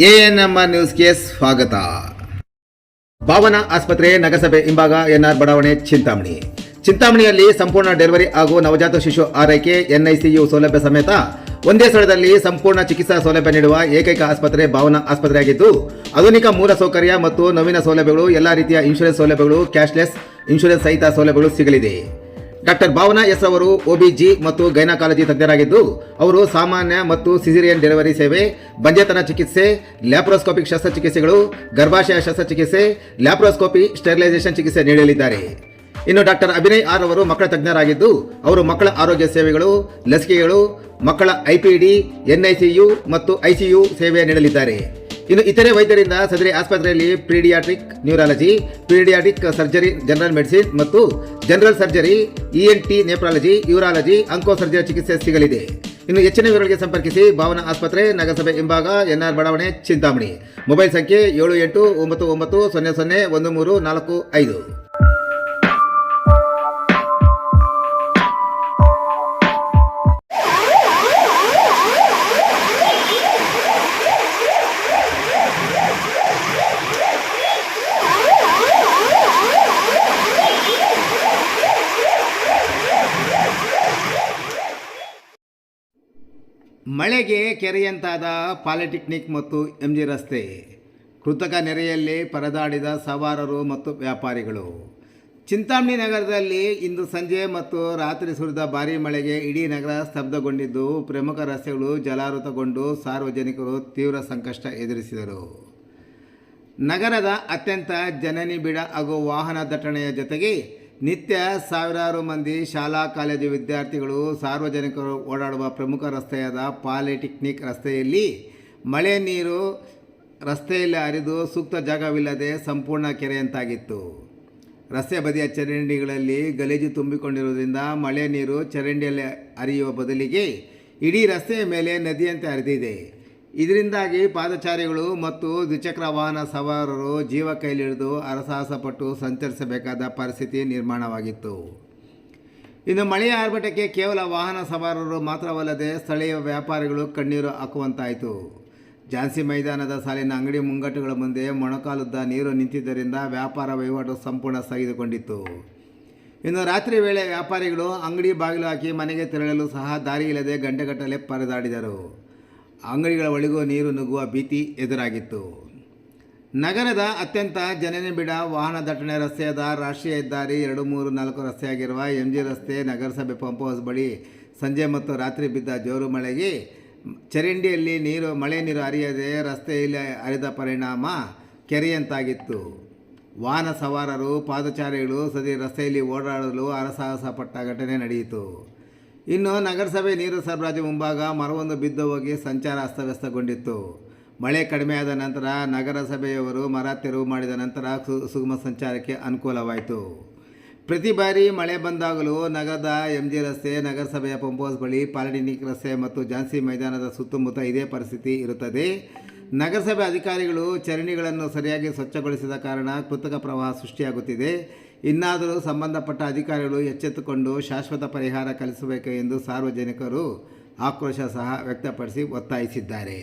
ANMR ನ್ಯೂಸ್ಗೆ ಸ್ವಾಗತ. ಭಾವನಾ ಆಸ್ಪತ್ರೆ ನಗರಸಭೆ ಹಿಂಭಾಗ ಎನ್ಆರ್ ಬಡಾವಣೆ ಚಿಂತಾಮಣಿಯಲ್ಲಿ ಸಂಪೂರ್ಣ ಡೆಲಿವರಿ ಹಾಗೂ ನವಜಾತ ಶಿಶು ಆರೈಕೆ ಎನ್ಐಸಿಯು ಸೌಲಭ್ಯ ಸಮೇತ ಒಂದೇ ಸ್ಥಳದಲ್ಲಿ ಸಂಪೂರ್ಣ ಚಿಕಿತ್ಸಾ ಸೌಲಭ್ಯ ನೀಡುವ ಏಕೈಕ ಆಸ್ಪತ್ರೆ ಭಾವನಾ ಆಸ್ಪತ್ರೆಯಾಗಿದ್ದು, ಆಧುನಿಕ ಮೂಲ ಸೌಕರ್ಯ ಮತ್ತು ನವೀನ ಸೌಲಭ್ಯಗಳು, ಎಲ್ಲಾ ರೀತಿಯ ಇನ್ಶೂರೆನ್ಸ್ ಸೌಲಭ್ಯಗಳು, ಕ್ಯಾಶ್ಲೆಸ್ ಇನ್ಶೂರೆನ್ಸ್ ಸಹಿತ ಸೌಲಭ್ಯಗಳು ಸಿಗಲಿದೆ. ಡಾಕ್ಟರ್ ಭಾವನಾ ಎಸ್ ಅವರು ಒಬಿಜಿ ಮತ್ತು ಗೈನಕಾಲಜಿ ತಜ್ಞರಾಗಿದ್ದು, ಅವರು ಸಾಮಾನ್ಯ ಮತ್ತು ಸಿಸೇರಿಯನ್ ಡೆಲಿವರಿ ಸೇವೆ, ಬಂಜೆತನ ಚಿಕಿತ್ಸೆ, ಲ್ಯಾಪ್ರೋಸ್ಕೋಪಿಕ್ ಶಸ್ತ್ರಚಿಕಿತ್ಸೆಗಳು, ಗರ್ಭಾಶಯ ಶಸ್ತ್ರಚಿಕಿತ್ಸೆ, ಲ್ಯಾಪ್ರೋಸ್ಕೋಪಿ, ಸ್ಟೆರಿಲೈಸೇಷನ್ ಚಿಕಿತ್ಸೆ ನೀಡಲಿದ್ದಾರೆ. ಇನ್ನು ಡಾಕ್ಟರ್ ಅಭಿನಯ್ ಆರ್ ಅವರು ಮಕ್ಕಳ ತಜ್ಞರಾಗಿದ್ದು, ಅವರು ಮಕ್ಕಳ ಆರೋಗ್ಯ ಸೇವೆಗಳು, ಲಸಿಕೆಗಳು, ಮಕ್ಕಳ ಐಪಿಡಿ, ಎನ್ಐಸಿಯು ಮತ್ತು ಐಸಿಯು ಸೇವೆ ನೀಡಲಿದ್ದಾರೆ. ಇನ್ನು ಇತರೆ ವೈದ್ಯರಿಂದ ಸದರಿ ಆಸ್ಪತ್ರೆಯಲ್ಲಿ pediatric neurology, pediatric surgery, general medicine ಮತ್ತು general surgery, ENT, nephrology, urology, onco surgery ಚಿಕಿತ್ಸೆ ಸಿಗಲಿದೆ. ಇನ್ನು ಹೆಚ್ಚಿನ ವಿವರಗಳಿಗೆ ಸಂಪರ್ಕಿಸಿ ಭಾವನಾ ಆಸ್ಪತ್ರೆ, ನಗರಸಭೆ ಹಿಂಭಾಗ, ಎನ್ಆರ್ ಬಡಾವಣೆ, ಚಿಂತಾಮಣಿ. ಮೊಬೈಲ್ ಸಂಖ್ಯೆ 7899001345. ಮಳೆಗೆ ಕೆರೆಯಂತಾದ ಪಾಲಿಟೆಕ್ನಿಕ್ ಮತ್ತು ಎಂಜಿ ರಸ್ತೆ, ಕೃತಕ ನೆರೆಯಲ್ಲಿ ಪರದಾಡಿದ ಸವಾರರು ಮತ್ತು ವ್ಯಾಪಾರಿಗಳು. ಚಿಂತಾಮಣಿ ನಗರದಲ್ಲಿ ಇಂದು ಸಂಜೆ ಮತ್ತು ರಾತ್ರಿ ಸುರಿದ ಭಾರೀ ಮಳೆಗೆ ಇಡೀ ನಗರ ಸ್ತಬ್ಧಗೊಂಡಿದ್ದು, ಪ್ರಮುಖ ರಸ್ತೆಗಳು ಜಲಾವೃತಗೊಂಡು ಸಾರ್ವಜನಿಕರು ತೀವ್ರ ಸಂಕಷ್ಟ ಎದುರಿಸಿದರು. ನಗರದ ಅತ್ಯಂತ ಜನನಿಬಿಡ ಹಾಗೂ ವಾಹನ ದಟ್ಟಣೆಯ ಜೊತೆಗೆ ನಿತ್ಯ ಸಾವಿರಾರು ಮಂದಿ ಶಾಲಾ ಕಾಲೇಜು ವಿದ್ಯಾರ್ಥಿಗಳು, ಸಾರ್ವಜನಿಕರು ಓಡಾಡುವ ಪ್ರಮುಖ ರಸ್ತೆಯಾದ ಪಾಲಿಟೆಕ್ನಿಕ್ ರಸ್ತೆಯಲ್ಲಿ ಮಳೆ ನೀರು ರಸ್ತೆಯಲ್ಲಿ ಹರಿದು ಸೂಕ್ತ ಜಾಗವಿಲ್ಲದೆ ಸಂಪೂರ್ಣ ಕೆರೆಯಂತಾಗಿತ್ತು. ರಸ್ತೆ ಬದಿಯ ಚರಂಡಿಗಳಲ್ಲಿ ಗಲೀಜು ತುಂಬಿಕೊಂಡಿರುವುದರಿಂದ ಮಳೆ ನೀರು ಚರಂಡಿಯಲ್ಲಿ ಹರಿಯುವ ಬದಲಿಗೆ ಇಡೀ ರಸ್ತೆಯ ಮೇಲೆ ನದಿಯಂತೆ ಹರಿದಿದೆ. ಇದರಿಂದಾಗಿ ಪಾದಚಾರಿಗಳು ಮತ್ತು ದ್ವಿಚಕ್ರ ವಾಹನ ಸವಾರರು ಜೀವ ಕೈಲಿಡಿದು ಹರಸಾಹಸಪಟ್ಟು ಸಂಚರಿಸಬೇಕಾದ ಪರಿಸ್ಥಿತಿ ನಿರ್ಮಾಣವಾಗಿತ್ತು. ಇನ್ನು ಮಳೆಯ ಆರ್ಭಟಕ್ಕೆ ಕೇವಲ ವಾಹನ ಸವಾರರು ಮಾತ್ರವಲ್ಲದೆ ಸ್ಥಳೀಯ ವ್ಯಾಪಾರಿಗಳು ಕಣ್ಣೀರು ಹಾಕುವಂತಾಯಿತು. ಝಾನ್ಸಿ ಮೈದಾನದ ಸಾಲಿನ ಅಂಗಡಿ ಮುಂಗಟ್ಟುಗಳ ಮುಂದೆ ಮೊಣಕಾಲುದ್ದ ನೀರು ನಿಂತಿದ್ದರಿಂದ ವ್ಯಾಪಾರ ವಹಿವಾಟು ಸಂಪೂರ್ಣ ಸ್ಥಗಿತಗೊಂಡಿತ್ತು. ಇನ್ನು ರಾತ್ರಿ ವೇಳೆ ವ್ಯಾಪಾರಿಗಳು ಅಂಗಡಿ ಬಾಗಿಲು ಹಾಕಿ ಮನೆಗೆ ತೆರಳಲು ಸಹ ದಾರಿ ಇಲ್ಲದೆ ಗಂಟೆಗಟ್ಟಲೆ ಪರದಾಡಿದರು. ಅಂಗಡಿಗಳ ಒಳಗೂ ನೀರು ನುಗ್ಗುವ ಭೀತಿ ಎದುರಾಗಿತ್ತು. ನಗರದ ಅತ್ಯಂತ ಜನನಿಬಿಡ ವಾಹನ ದಟ್ಟಣೆ ರಸ್ತೆಯಾದ ರಾಷ್ಟ್ರೀಯ ಹೆದ್ದಾರಿ 234 ರಸ್ತೆಯಾಗಿರುವ ಎಂಜಿ ರಸ್ತೆ ನಗರಸಭೆ ಪಂಪ್ ಹೌಸ್ ಬಳಿ ಸಂಜೆ ಮತ್ತು ರಾತ್ರಿ ಬಿದ್ದ ಜೋರು ಮಳೆಗೆ ಚರಂಡಿಯಲ್ಲಿ ಮಳೆ ನೀರು ಹರಿಯದೆ ರಸ್ತೆಯಲ್ಲಿ ಹರಿದ ಪರಿಣಾಮ ಕೆರೆಯಂತಾಗಿತ್ತು. ವಾಹನ ಸವಾರರು, ಪಾದಚಾರಿಗಳು ಸದಿ ರಸ್ತೆಯಲ್ಲಿ ಓಡಾಡಲು ಹರಸಾಹಸ ಪಟ್ಟ ಘಟನೆ ನಡೆಯಿತು. ಇನ್ನು ನಗರಸಭೆ ನೀರು ಸರಬರಾಜು ಮುಂಭಾಗ ಮರವೊಂದು ಬಿದ್ದು ಹೋಗಿ ಸಂಚಾರ ಅಸ್ತವ್ಯಸ್ತಗೊಂಡಿತ್ತು. ಮಳೆ ಕಡಿಮೆಯಾದ ನಂತರ ನಗರಸಭೆಯವರು ಮರ ತೆರವು ಮಾಡಿದ ನಂತರ ಸುಗಮ ಸಂಚಾರಕ್ಕೆ ಅನುಕೂಲವಾಯಿತು. ಪ್ರತಿ ಬಾರಿ ಮಳೆ ಬಂದಾಗಲೂ ನಗರದ ಎಂಜಿ ರಸ್ತೆ, ನಗರಸಭೆಯ ಪಂಪ್ ಹೌಸ್ ಬಳಿ, ಪಾಲಿಟೆಕ್ನಿಕ್ ರಸ್ತೆ ಮತ್ತು ಝಾನ್ಸಿ ಮೈದಾನದ ಸುತ್ತಮುತ್ತ ಇದೇ ಪರಿಸ್ಥಿತಿ ಇರುತ್ತದೆ. ನಗರಸಭೆ ಅಧಿಕಾರಿಗಳು ಚರಂಡಿಗಳನ್ನು ಸರಿಯಾಗಿ ಸ್ವಚ್ಛಗೊಳಿಸಿದ ಕಾರಣ ಕೃತಕ ಪ್ರವಾಹ ಸೃಷ್ಟಿಯಾಗುತ್ತಿದೆ. ಇನ್ನಾದರೂ ಸಂಬಂಧಪಟ್ಟ ಅಧಿಕಾರಿಗಳು ಎಚ್ಚೆತ್ತುಕೊಂಡು ಶಾಶ್ವತ ಪರಿಹಾರ ಕಲ್ಪಿಸಬೇಕು ಎಂದು ಸಾರ್ವಜನಿಕರು ಆಕ್ರೋಶ ಸಹ ವ್ಯಕ್ತಪಡಿಸಿ ಒತ್ತಾಯಿಸಿದ್ದಾರೆ.